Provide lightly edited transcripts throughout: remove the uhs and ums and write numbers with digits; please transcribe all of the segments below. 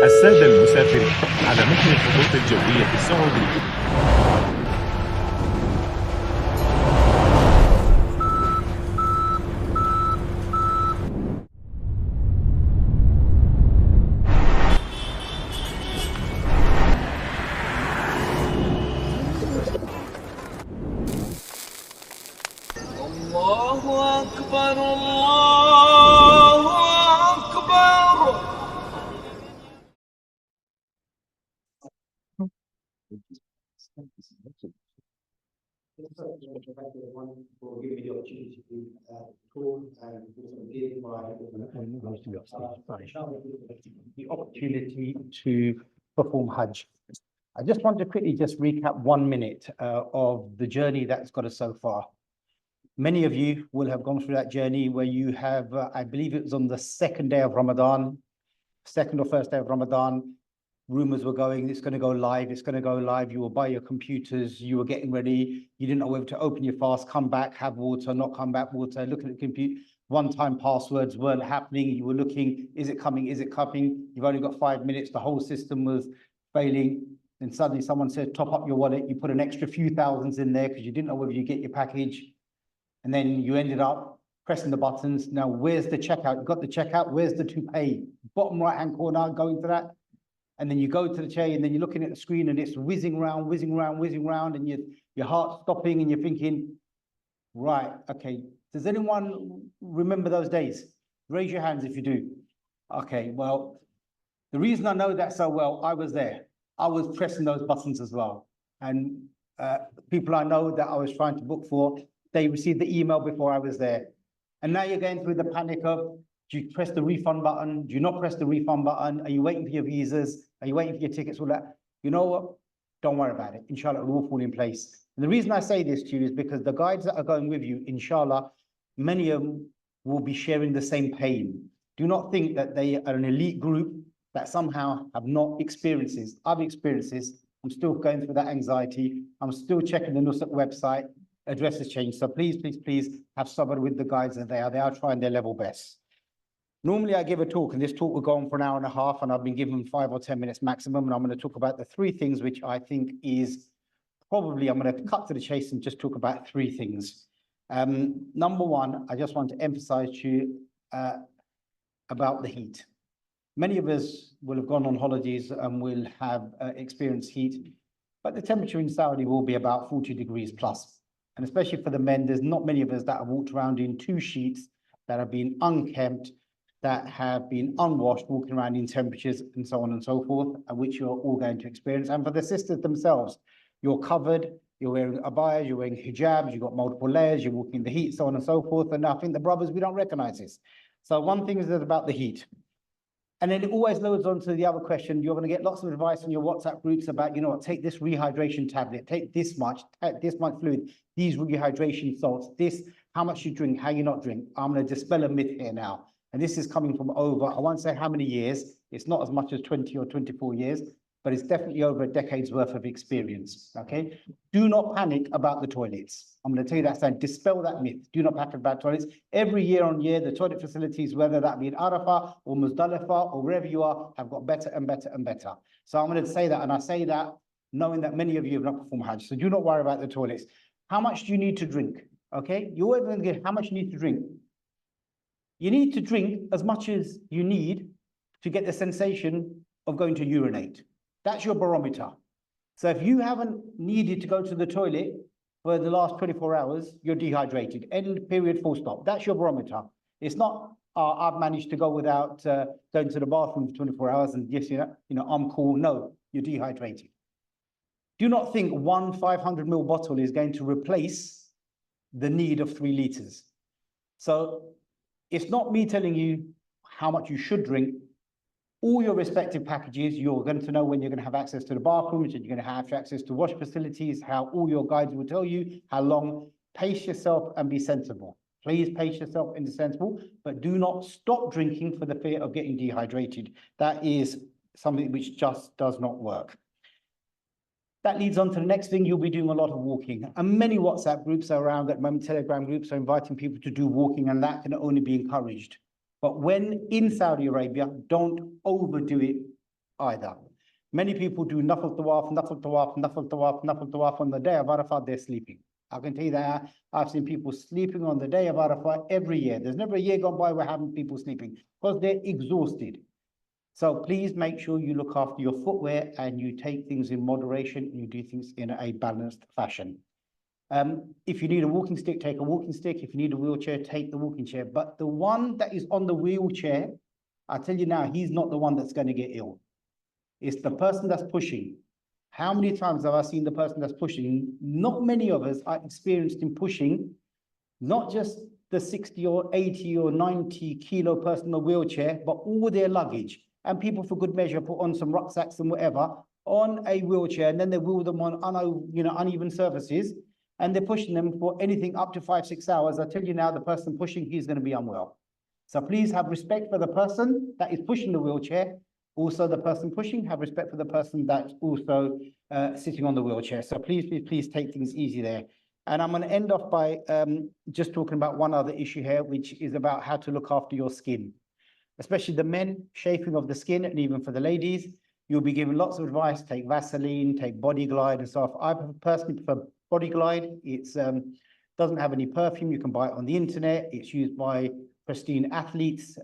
السادة المسافرين على متن الخطوط الجوية السعودية. الله أكبر الله أكبر. The opportunity to perform Hajj. I just want to quickly just recap 1 minute of the journey that's got us so far. Many of you will have gone through that journey where you have, I believe it was on the second day of Ramadan, second or first day of Ramadan, rumors were going, it's going to go live, it's going to go live. You were by your computers, you were getting ready, you didn't know whether to open your fast, come back, have water, not come back, water, looking at the computer. One-time passwords weren't happening. You were looking, is it coming? Is it coming? You've only got 5 minutes. The whole system was failing. And suddenly someone said, top up your wallet. You put an extra few thousands in there because you didn't know whether you get your package. And then you ended up pressing the buttons. Now, where's the checkout? You've got the checkout. Where's the to pay? Bottom right-hand corner, go into that. And then you go to the chair and then you're looking at the screen and it's whizzing around, whizzing around, whizzing around. And your heart's stopping and you're thinking, right, okay. Does anyone remember those days? Raise your hands if you do. Okay, well, the reason I know that so well, I was there. I was pressing those buttons as well. And people I know that I was trying to book for, they received the email before I was there. And now you're going through the panic of, do you press the refund button? Do you not press the refund button? Are you waiting for your visas? Are you waiting for your tickets? All that. You know what? Don't worry about it. Inshallah, it will all fall in place. And the reason I say this to you is because the guides that are going with you, inshallah, many of them will be sharing the same pain. Do not think that they are an elite group that somehow have not experiences. I've experienced this. I'm still going through that anxiety. I'm still checking the Nusrat website. Address has changed. So please, please, please have sabr with the guides that they are trying their level best. Normally I give a talk and this talk will go on for an hour and a half and I've been given 5 or 10 minutes maximum. And I'm going to talk about the 3 things which I think is probably, I'm going to cut to the chase and just talk about 3 things. Number 1, I just want to emphasize to you about the heat. Many of us will have gone on holidays and will have experienced heat, but the temperature in Saudi will be about 40 degrees plus. And especially for the men, there's not many of us that have walked around in 2 sheets that have been unkempt, that have been unwashed, walking around in temperatures and so on and so forth, which you're all going to experience. And for the sisters themselves, you're covered, you're wearing abayas, you're wearing hijabs, you've got multiple layers, you're walking in the heat, so on and so forth. And I think the brothers, we don't recognize this. So one thing is about the heat. And then it always loads on to the other question. You're going to get lots of advice on your WhatsApp groups about, you know what, take this rehydration tablet, take this much fluid, these rehydration salts, this, how much you drink, how you not drink. I'm going to dispel a myth here now. And this is coming from over, I won't say how many years, it's not as much as 20 or 24 years, but it's definitely over a decade's worth of experience, okay? Do not panic about the toilets. I'm going to tell you that, so dispel that myth. Do not panic about toilets. Every year on year, the toilet facilities, whether that be in Arafah or Muzdalifah or wherever you are, have got better and better and better. So I'm going to say that, and I say that knowing that many of you have not performed Hajj. So do not worry about the toilets. How much do you need to drink, okay? You're always going to get how much you need to drink. You need to drink as much as you need to get the sensation of going to urinate. That's your barometer. So if you haven't needed to go to the toilet for the last 24 hours, you're dehydrated. End, period, full stop. That's your barometer. It's not, I've managed to go without going to the bathroom for 24 hours and yes, you know, I'm cool. No, you're dehydrated. Do not think one 500 ml bottle is going to replace the need of 3 liters. So it's not me telling you how much you should drink. All your respective packages, you're going to know when you're going to have access to the bathrooms, and you're going to have access to wash facilities, how all your guides will tell you how long. Pace yourself and be sensible. Please pace yourself and be sensible, but do not stop drinking for the fear of getting dehydrated. That is something which just does not work. That leads on to the next thing. You'll be doing a lot of walking, and many WhatsApp groups are around at the moment, Telegram groups are inviting people to do walking, and that can only be encouraged. But when in Saudi Arabia, don't overdo it either. Many people do nafil tawaf, nafil tawaf, nafil tawaf, nafil tawaf on the day of Arafah, they're sleeping. I can tell you that I've seen people sleeping on the day of Arafah every year. There's never a year gone by where having people sleeping because they're exhausted. So please make sure you look after your footwear and you take things in moderation and you do things in a balanced fashion. If you need a walking stick, take a walking stick. If you need a wheelchair, take the walking chair. But the one that is on the wheelchair, I tell you now, he's not the one that's going to get ill. It's the person that's pushing. How many times have I seen the person that's pushing? Not many of us are experienced in pushing, not just the 60 or 80 or 90 kilo person in a wheelchair, but all their luggage. And people, for good measure, put on some rucksacks and whatever on a wheelchair, and then they wheel them on uneven surfaces, and they're pushing them for anything up to 5-6 hours. I tell you now, the person pushing, he's going to be unwell. So please have respect for the person that is pushing the wheelchair. Also, the person pushing, have respect for the person that's also sitting on the wheelchair. So please take things easy there. And I'm going to end off by just talking about one other issue here, which is about how to look after your skin, especially the men, shaping of the skin, and even for the ladies. You'll be given lots of advice: take Vaseline, take Body Glide and so on. I personally prefer Body Glide. It's doesn't have any perfume. You can buy it on the internet. It's used by pristine athletes,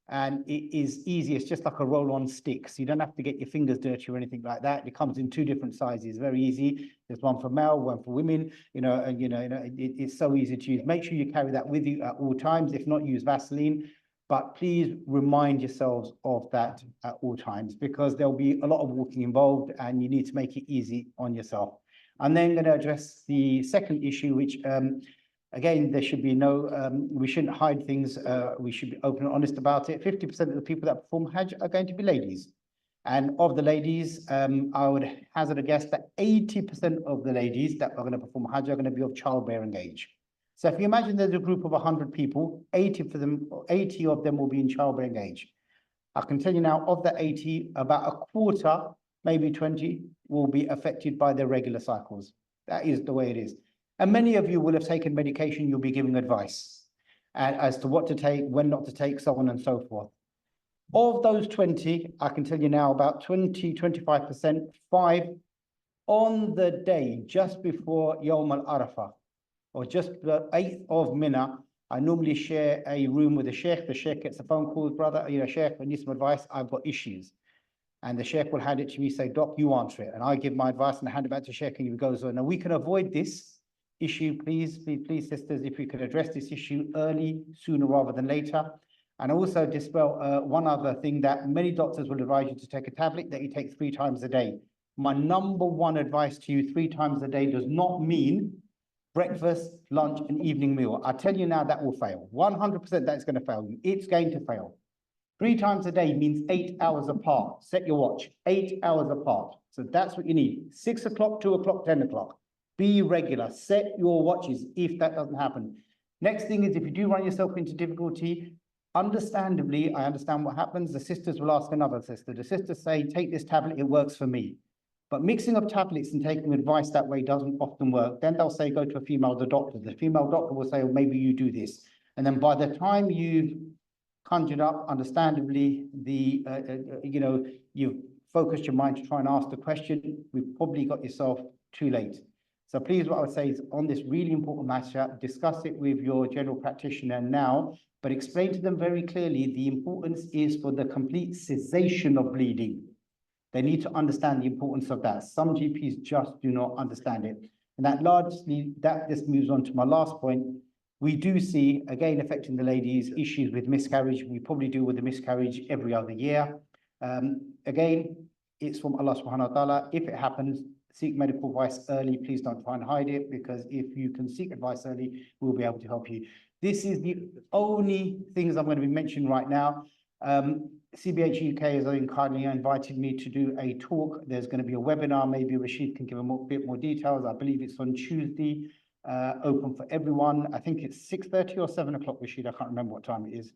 and it is easy. It's just like a roll-on stick, so you don't have to get your fingers dirty or anything like that. It comes in 2 different sizes, very easy. There's one for male, one for women. It's so easy to use. Make sure you carry that with you at all times. If not, use Vaseline. But please remind yourselves of that at all times, because there'll be a lot of walking involved and you need to make it easy on yourself. I'm then going to address the second issue, which again, there should be we shouldn't hide things. We should be open and honest about it. 50% of the people that perform Hajj are going to be ladies. And of the ladies, I would hazard a guess that 80% of the ladies that are going to perform Hajj are going to be of childbearing age. So if you imagine there's a group of 100 people, 80 of them will be in childbearing age. I can tell you now, of the 80, about a quarter, maybe 20, will be affected by their regular cycles. That is the way it is. And many of you will have taken medication. You'll be giving advice as to what to take, when not to take, so on and so forth. Of those 20, I can tell you now about 25%, 5 on the day just before Yawm al-Arafah, or just the 8th of Mina. I normally share a room with the sheikh. The sheikh gets a phone call, brother, sheikh, I need some advice. I've got issues. And the sheikh will hand it to me, say, doc, you answer it. And I give my advice and I hand it back to sheikh, and he goes on. Now, we can avoid this issue, please, sisters, if we could address this issue early, sooner rather than later. And also dispel one other thing, that many doctors will advise you to take a tablet that you take 3 times a day. My number one advice to you, 3 times a day does not mean breakfast, lunch, and evening meal. I tell you now, that will fail. 100% that's going to fail you. It's going to fail. 3 times a day means 8 hours apart. Set your watch, 8 hours apart. So that's what you need. 6 o'clock, 2 o'clock, 10 o'clock. Be regular. Set your watches if that doesn't happen. Next thing is, if you do run yourself into difficulty, understandably, I understand what happens. The sisters will ask another sister. The sisters say, take this tablet, it works for me. But mixing of tablets and taking advice that way doesn't often work. Then they'll say, go to a female doctor. The female doctor will say, well, maybe you do this. And then by the time you've conjured up, understandably, you've focused your mind to try and ask the question, we've probably got yourself too late. So please, what I would say is, on this really important matter, discuss it with your general practitioner now, but explain to them very clearly the importance is for the complete cessation of bleeding. They need to understand the importance of that. Some GPs just do not understand it. And that just moves on to my last point. We do see, again, affecting the ladies, issues with miscarriage. We probably deal with the miscarriage every other year. Again, it's from Allah subhanahu wa ta'ala. If it happens, seek medical advice early. Please don't try and hide it, because if you can seek advice early, we'll be able to help you. This is the only things I'm going to be mentioning right now. cbhuk has kindly invited me to do a talk. There's going to be a webinar. Maybe Rashid can give a bit more details. I believe it's on Tuesday, open for everyone. I think it's 6:30 or 7 o'clock, Rashid. I can't remember what time it is,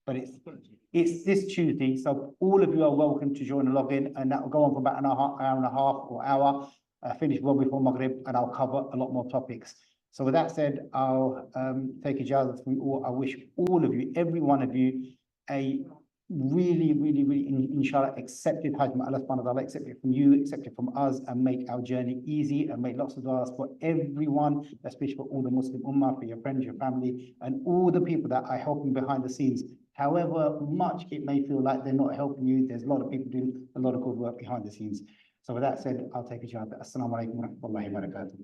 but it's this Tuesday. So all of you are welcome to join and log in, and that will go on for about an hour and a half or hour. Finish well before Maghrib, and I'll cover a lot more topics. So with that said, I'll take ijazat from you all. I wish all of you, every one of you, a really, inshallah, accepted Hajj. May Allah subhanahu wa ta'ala accept it from you, accept it from us, and make our journey easy, and make lots of du'as for everyone, especially for all the Muslim ummah, for your friends, your family, and all the people that are helping behind the scenes. However much it may feel like they're not helping you, there's a lot of people doing a lot of good work behind the scenes. So with that said, I'll take a chance. Assalamu alaikum wa rahmatullahi wa barakatuh.